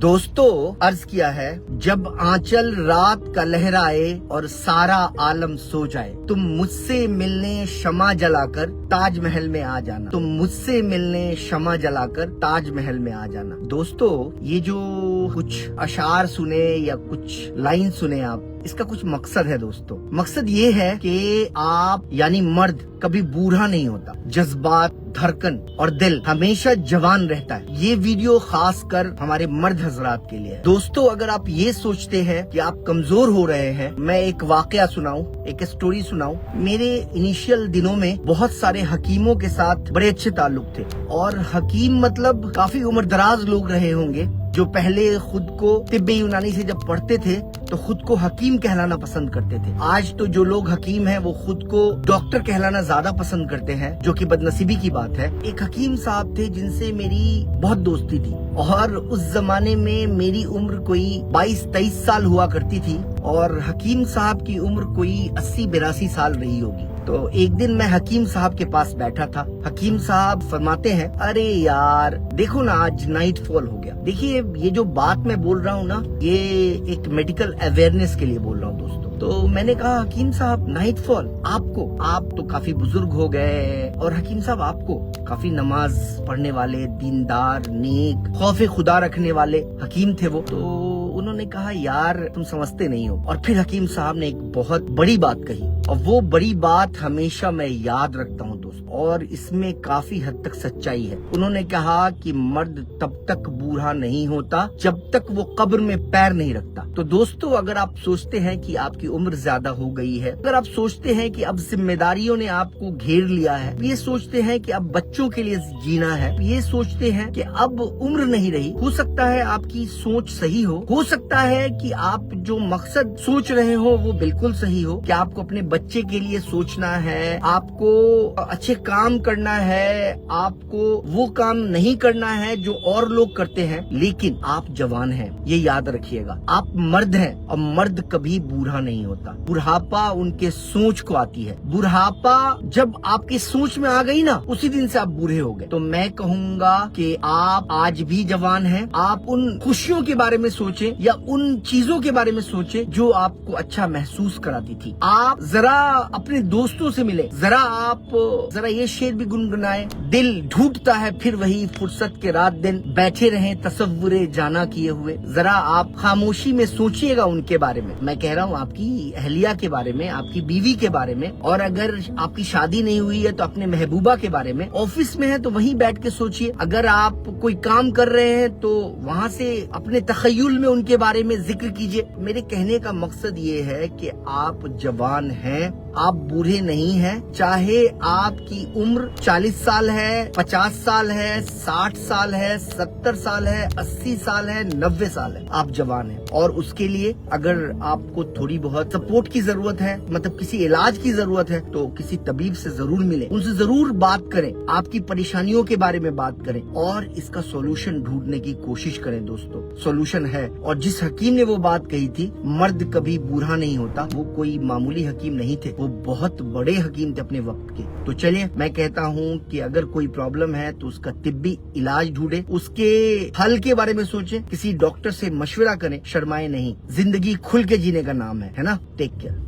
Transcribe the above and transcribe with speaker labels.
Speaker 1: दोस्तों अर्ज किया है, जब आंचल रात का लहराए और सारा आलम सो जाए, तुम मुझसे मिलने शमा जलाकर ताजमहल में आ जाना। तुम मुझसे मिलने शमा जलाकर ताजमहल में आ जाना। दोस्तों ये जो कुछ अशार सुने या कुछ लाइन सुने आप, इसका कुछ मकसद है दोस्तों। मकसद ये है कि आप यानी मर्द कभी बूढ़ा नहीं होता। जज्बात, धड़कन और दिल हमेशा जवान रहता है। ये वीडियो खास कर हमारे मर्द हजरात के लिए है। दोस्तों अगर आप ये सोचते हैं कि आप कमजोर हो रहे हैं, मैं एक वाकया सुनाऊं, एक स्टोरी सुनाऊं। मेरे इनिशियल दिनों में बहुत सारे हकीमों के साथ बड़े अच्छे ताल्लुक थे, और हकीम मतलब काफी उम्रदराज लोग रहे होंगे जो पहले खुद को तिब्बे यूनानी से जब पढ़ते थे तो खुद को हकीम कहलाना पसंद करते थे। आज तो जो लोग हकीम हैं वो खुद को डॉक्टर कहलाना ज्यादा पसंद करते हैं, जो कि बदनसीबी की बात है। एक हकीम साहब थे जिनसे मेरी बहुत दोस्ती थी, और उस जमाने में मेरी उम्र कोई 22-23 साल हुआ करती थी, और हकीम साहब की उम्र कोई 80-82 साल रही होगी। तो एक दिन मैं हकीम साहब के पास बैठा था। हकीम साहब फरमाते हैं, अरे यार देखो ना, आज नाइट फॉल हो गया। देखिए ये जो बात मैं बोल रहा हूँ ना, ये एक मेडिकल अवेयरनेस के लिए बोल रहा हूँ दोस्तों। तो मैंने कहा, हकीम साहब नाइट फॉल आपको, आप तो काफी बुजुर्ग हो गए, और हकीम साहब आपको काफी नमाज पढ़ने वाले, दीनदार, नेक, खौफे खुदा रखने वाले हकीम थे वो। तो उन्होंने कहा, यार तुम समझते नहीं हो। और फिर हकीम साहब ने एक बहुत बड़ी बात कही, और वो बड़ी बात हमेशा मैं याद रखता हूँ दोस्त, और इसमें काफी हद तक सच्चाई है। उन्होंने कहा कि मर्द तब तक बूढ़ा नहीं होता जब तक वो कब्र में पैर नहीं रखता। तो दोस्तों अगर आप सोचते हैं कि आपकी उम्र ज्यादा हो गई है, अगर आप सोचते हैं कि अब जिम्मेदारियों ने आपको घेर लिया है, ये सोचते हैं कि अब बच्चों के लिए जीना है, ये सोचते हैं कि अब उम्र नहीं रही, हो सकता है आपकी सोच सही हो सकता है कि आप जो मकसद सोच रहे हो वो बिल्कुल सही हो, कि आपको अपने बच्चे के लिए सोचना है, आपको अच्छे काम करना है, आपको वो काम नहीं करना है जो और लोग करते हैं। लेकिन आप जवान हैं, ये याद रखिएगा। आप मर्द हैं, और मर्द कभी बूढ़ा नहीं होता। बुढ़ापा उनके सोच को आती है। बुढ़ापा जब आपकी सोच में आ गई ना, उसी दिन से आप बूढ़े हो गए। तो मैं कहूँगा कि आप आज भी जवान हैं। आप उन खुशियों के बारे में सोचें, या उन चीजों के बारे में सोचें जो आपको अच्छा महसूस कराती थी। आप जरा अपने दोस्तों से मिले, जरा ये शेर भी गुनगुनाए, दिल ढूंढता है फिर वही फुर्सत के रात दिन, बैठे रहें तसव्वुरे जाना किए हुए। जरा आप खामोशी में सोचिएगा उनके बारे में। मैं कह रहा हूँ आपकी अहलिया के बारे में, आपकी बीवी के बारे में, और अगर आपकी शादी नहीं हुई है तो अपने महबूबा के बारे में। ऑफिस में है तो वहीं बैठ के सोचिए। अगर आप कोई काम कर रहे हैं तो वहाँ से अपने तखय्युल में उनके बारे में जिक्र कीजिए। मेरे कहने का मकसद ये है कि आप जवान हैं, आप बूढ़े नहीं हैं। चाहे आपकी उम्र 40 साल है, 50 साल है, 60 साल है, 70 साल है, 80 साल है, 90 साल है, आप जवान हैं। और उसके लिए अगर आपको थोड़ी बहुत सपोर्ट की जरूरत है, मतलब किसी इलाज की जरूरत है, तो किसी तबीब से जरूर मिलें, उनसे जरूर बात करें, आपकी परेशानियों के बारे में बात करें, और इसका सॉल्यूशन ढूंढने की कोशिश करें। दोस्तों सॉल्यूशन है। और जिस हकीम ने वो बात कही थी, मर्द कभी बूढ़ा नहीं होता, वो कोई मामूली हकीम नहीं थे, वो बहुत बड़े हकीम थे अपने वक्त के। तो चलिए मैं कहता हूँ कि अगर कोई प्रॉब्लम है तो उसका तिब्बी इलाज ढूंढे, उसके हल के बारे में सोचें, किसी डॉक्टर से मशवरा करें, शर्माए नहीं। जिंदगी खुल के जीने का नाम है ना। Take care.